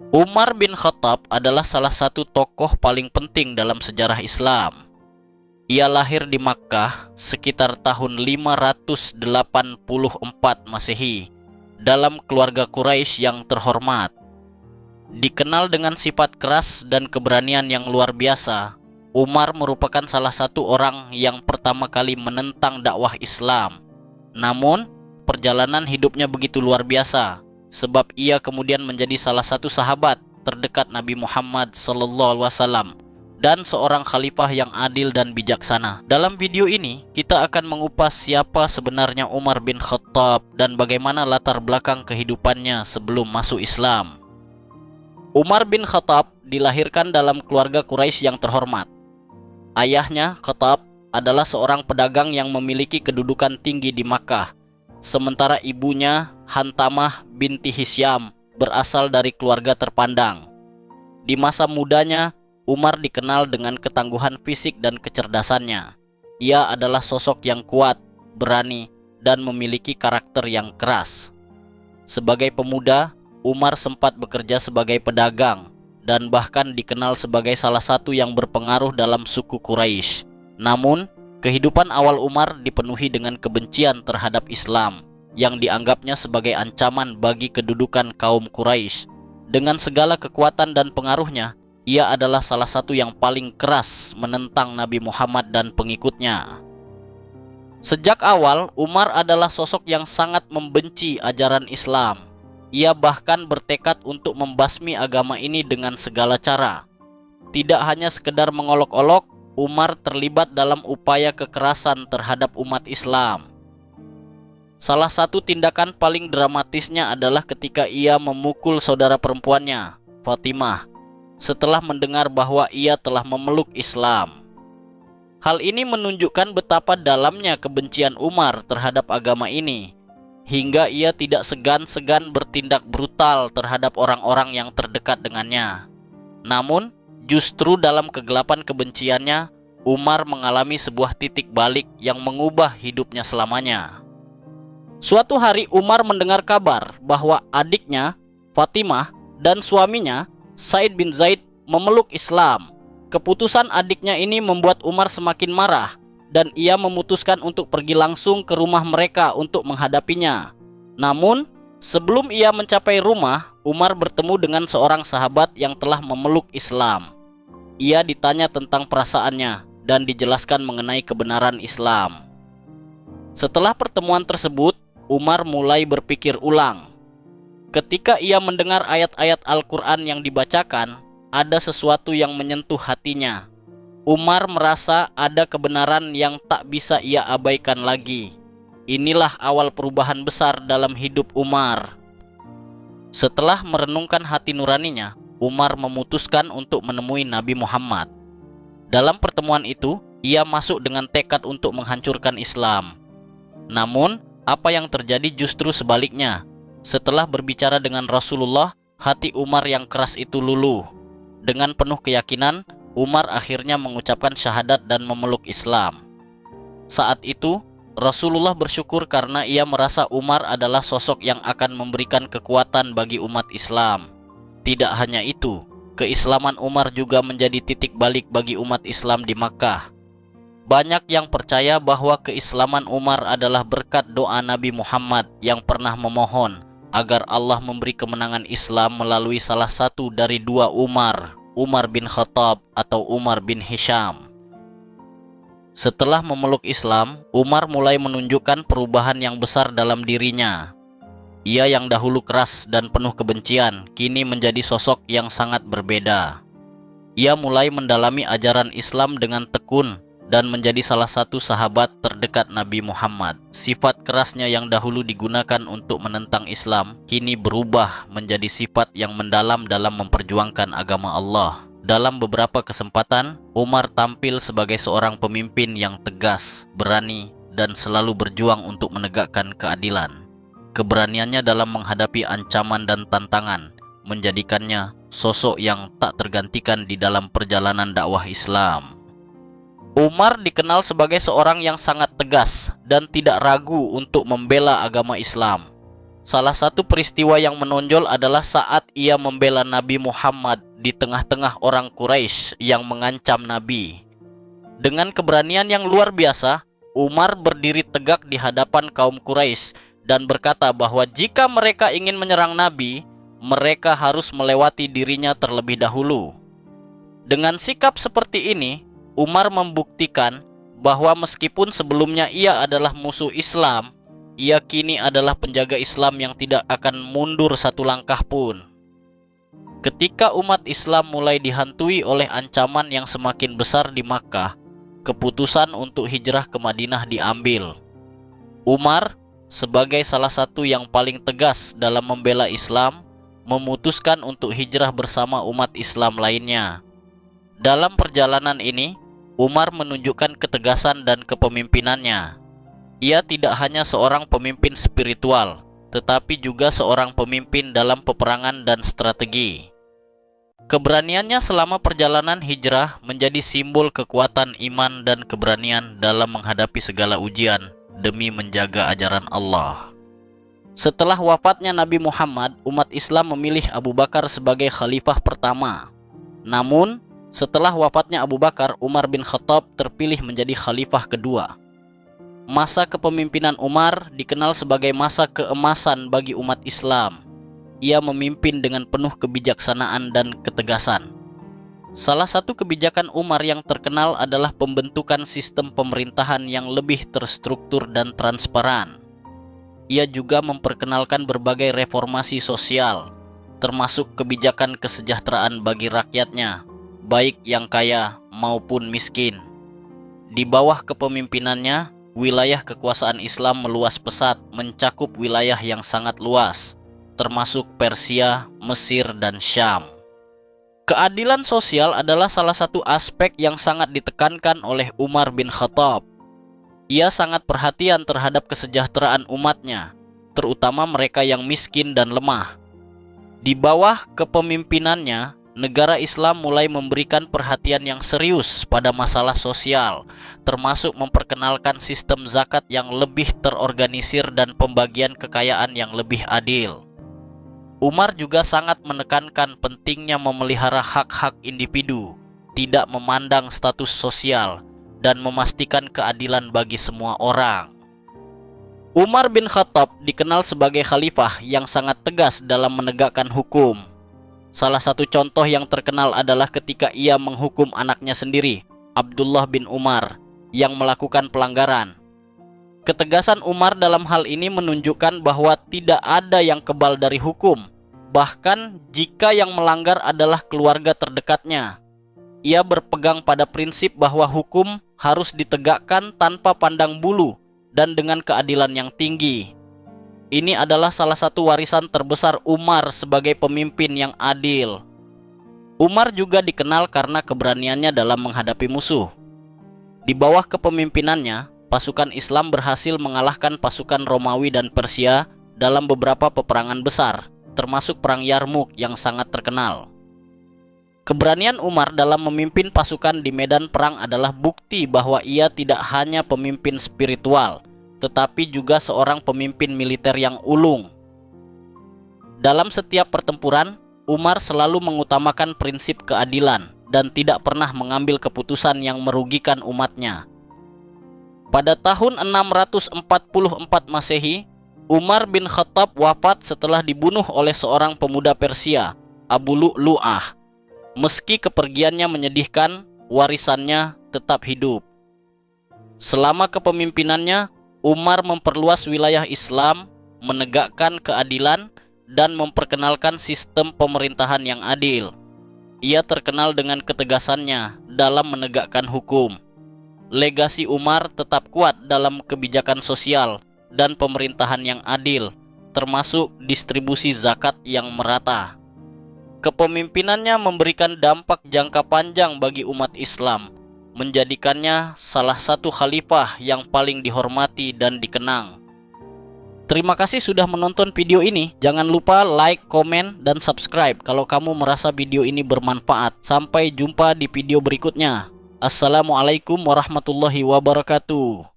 Umar bin Khattab adalah salah satu tokoh paling penting dalam sejarah Islam. Ia lahir di Makkah sekitar tahun 584 Masehi dalam keluarga Quraisy yang terhormat. Dikenal dengan sifat keras dan keberanian yang luar biasa, Umar merupakan salah satu orang yang pertama kali menentang dakwah Islam. Namun, perjalanan hidupnya begitu luar biasa, sebab ia kemudian menjadi salah satu sahabat terdekat Nabi Muhammad SAW dan seorang khalifah yang adil dan bijaksana. Dalam video ini, kita akan mengupas siapa sebenarnya Umar bin Khattab dan bagaimana latar belakang kehidupannya sebelum masuk Islam. Umar bin Khattab dilahirkan dalam keluarga Quraisy yang terhormat. Ayahnya, Khattab, adalah seorang pedagang yang memiliki kedudukan tinggi di Makkah, sementara ibunya, Hantamah binti Hisyam, berasal dari keluarga terpandang. Di masa mudanya, Umar dikenal dengan ketangguhan fisik dan kecerdasannya. Ia adalah sosok yang kuat, berani, dan memiliki karakter yang keras. Sebagai pemuda, Umar sempat bekerja sebagai pedagang dan bahkan dikenal sebagai salah satu yang berpengaruh dalam suku Quraisy. Namun, kehidupan awal Umar dipenuhi dengan kebencian terhadap Islam yang dianggapnya sebagai ancaman bagi kedudukan kaum Quraisy. Dengan segala kekuatan dan pengaruhnya, ia adalah salah satu yang paling keras menentang Nabi Muhammad dan pengikutnya. Sejak awal, Umar adalah sosok yang sangat membenci ajaran Islam. Ia bahkan bertekad untuk membasmi agama ini dengan segala cara. Tidak hanya sekedar mengolok-olok, Umar terlibat dalam upaya kekerasan terhadap umat Islam. Salah satu tindakan paling dramatisnya adalah ketika ia memukul saudara perempuannya, Fatimah, setelah mendengar bahwa ia telah memeluk Islam. Hal ini menunjukkan betapa dalamnya kebencian Umar terhadap agama ini, hingga ia tidak segan-segan bertindak brutal terhadap orang-orang yang terdekat dengannya. Namun, justru dalam kegelapan kebenciannya, Umar mengalami sebuah titik balik yang mengubah hidupnya selamanya. Suatu hari Umar mendengar kabar bahwa adiknya, Fatimah, dan suaminya, Said bin Zaid, memeluk Islam. Keputusan adiknya ini membuat Umar semakin marah, dan ia memutuskan untuk pergi langsung ke rumah mereka untuk menghadapinya. Namun, sebelum ia mencapai rumah, Umar bertemu dengan seorang sahabat yang telah memeluk Islam. Ia ditanya tentang perasaannya dan dijelaskan mengenai kebenaran Islam. Setelah pertemuan tersebut, Umar mulai berpikir ulang. Ketika ia mendengar ayat-ayat Al-Quran yang dibacakan, ada sesuatu yang menyentuh hatinya. Umar merasa ada kebenaran yang tak bisa ia abaikan lagi. Inilah awal perubahan besar dalam hidup Umar. Setelah merenungkan hati nuraninya, Umar memutuskan untuk menemui Nabi Muhammad. Dalam pertemuan itu, ia masuk dengan tekad untuk menghancurkan Islam. Namun, apa yang terjadi justru sebaliknya. Setelah berbicara dengan Rasulullah, hati Umar yang keras itu luluh. Dengan penuh keyakinan, Umar akhirnya mengucapkan syahadat dan memeluk Islam. Saat itu, Rasulullah bersyukur karena ia merasa Umar adalah sosok yang akan memberikan kekuatan bagi umat Islam. Tidak hanya itu, keislaman Umar juga menjadi titik balik bagi umat Islam di Makkah. Banyak yang percaya bahwa keislaman Umar adalah berkat doa Nabi Muhammad yang pernah memohon agar Allah memberi kemenangan Islam melalui salah satu dari dua Umar, Umar bin Khattab atau Umar bin Hisham. Setelah memeluk Islam, Umar mulai menunjukkan perubahan yang besar dalam dirinya. Ia yang dahulu keras dan penuh kebencian, kini menjadi sosok yang sangat berbeda. Ia mulai mendalami ajaran Islam dengan tekun dan menjadi salah satu sahabat terdekat Nabi Muhammad. Sifat kerasnya yang dahulu digunakan untuk menentang Islam, kini berubah menjadi sifat yang mendalam dalam memperjuangkan agama Allah. Dalam beberapa kesempatan, Umar tampil sebagai seorang pemimpin yang tegas, berani, dan selalu berjuang untuk menegakkan keadilan. Keberaniannya dalam menghadapi ancaman dan tantangan menjadikannya sosok yang tak tergantikan di dalam perjalanan dakwah Islam. Umar dikenal sebagai seorang yang sangat tegas dan tidak ragu untuk membela agama Islam. Salah satu peristiwa yang menonjol adalah saat ia membela Nabi Muhammad di tengah-tengah orang Quraisy yang mengancam Nabi. Dengan keberanian yang luar biasa, Umar berdiri tegak di hadapan kaum Quraisy dan berkata bahwa jika mereka ingin menyerang Nabi, mereka harus melewati dirinya terlebih dahulu. Dengan sikap seperti ini, Umar membuktikan bahwa meskipun sebelumnya ia adalah musuh Islam, ia kini adalah penjaga Islam yang tidak akan mundur satu langkah pun. Ketika umat Islam mulai dihantui oleh ancaman yang semakin besar di Makkah, keputusan untuk hijrah ke Madinah diambil. Umar, sebagai salah satu yang paling tegas dalam membela Islam, memutuskan untuk hijrah bersama umat Islam lainnya. Dalam perjalanan ini, Umar menunjukkan ketegasan dan kepemimpinannya. Ia tidak hanya seorang pemimpin spiritual, tetapi juga seorang pemimpin dalam peperangan dan strategi. Keberaniannya selama perjalanan hijrah menjadi simbol kekuatan iman dan keberanian dalam menghadapi segala ujian demi menjaga ajaran Allah. Setelah wafatnya Nabi Muhammad, umat Islam memilih Abu Bakar sebagai khalifah pertama. Namun, setelah wafatnya Abu Bakar, Umar bin Khattab terpilih menjadi khalifah kedua. Masa kepemimpinan Umar dikenal sebagai masa keemasan bagi umat Islam. Ia memimpin dengan penuh kebijaksanaan dan ketegasan. Salah satu kebijakan Umar yang terkenal adalah pembentukan sistem pemerintahan yang lebih terstruktur dan transparan. Ia juga memperkenalkan berbagai reformasi sosial, termasuk kebijakan kesejahteraan bagi rakyatnya, baik yang kaya maupun miskin. Di bawah kepemimpinannya, wilayah kekuasaan Islam meluas pesat, mencakup wilayah yang sangat luas, termasuk Persia, Mesir, dan Syam. Keadilan sosial adalah salah satu aspek yang sangat ditekankan oleh Umar bin Khattab. Ia sangat perhatian terhadap kesejahteraan umatnya, terutama mereka yang miskin dan lemah. Di bawah kepemimpinannya, negara Islam mulai memberikan perhatian yang serius pada masalah sosial, termasuk memperkenalkan sistem zakat yang lebih terorganisir dan pembagian kekayaan yang lebih adil. Umar juga sangat menekankan pentingnya memelihara hak-hak individu, tidak memandang status sosial, dan memastikan keadilan bagi semua orang. Umar bin Khattab dikenal sebagai khalifah yang sangat tegas dalam menegakkan hukum. Salah satu contoh yang terkenal adalah ketika ia menghukum anaknya sendiri, Abdullah bin Umar, yang melakukan pelanggaran. Ketegasan Umar dalam hal ini menunjukkan bahwa tidak ada yang kebal dari hukum, bahkan jika yang melanggar adalah keluarga terdekatnya. Ia berpegang pada prinsip bahwa hukum harus ditegakkan tanpa pandang bulu dan dengan keadilan yang tinggi. Ini adalah salah satu warisan terbesar Umar sebagai pemimpin yang adil. Umar juga dikenal karena keberaniannya dalam menghadapi musuh. Di bawah kepemimpinannya, pasukan Islam berhasil mengalahkan pasukan Romawi dan Persia dalam beberapa peperangan besar, termasuk Perang Yarmuk yang sangat terkenal. Keberanian Umar dalam memimpin pasukan di medan perang adalah bukti bahwa ia tidak hanya pemimpin spiritual, tetapi juga seorang pemimpin militer yang ulung. Dalam setiap pertempuran, Umar selalu mengutamakan prinsip keadilan dan tidak pernah mengambil keputusan yang merugikan umatnya. Pada tahun 644 Masehi, Umar bin Khattab wafat setelah dibunuh oleh seorang pemuda Persia, Abu Lu'lu'ah. Meski kepergiannya menyedihkan, warisannya tetap hidup. Selama kepemimpinannya, Umar memperluas wilayah Islam, menegakkan keadilan, dan memperkenalkan sistem pemerintahan yang adil. Ia terkenal dengan ketegasannya dalam menegakkan hukum. Legasi Umar tetap kuat dalam kebijakan sosial dan pemerintahan yang adil, termasuk distribusi zakat yang merata. Kepemimpinannya memberikan dampak jangka panjang bagi umat Islam, menjadikannya salah satu khalifah yang paling dihormati dan dikenang. Terima kasih sudah menonton video ini. Jangan lupa like, komen, dan subscribe kalau kamu merasa video ini bermanfaat. Sampai jumpa di video berikutnya. Assalamualaikum warahmatullahi wabarakatuh.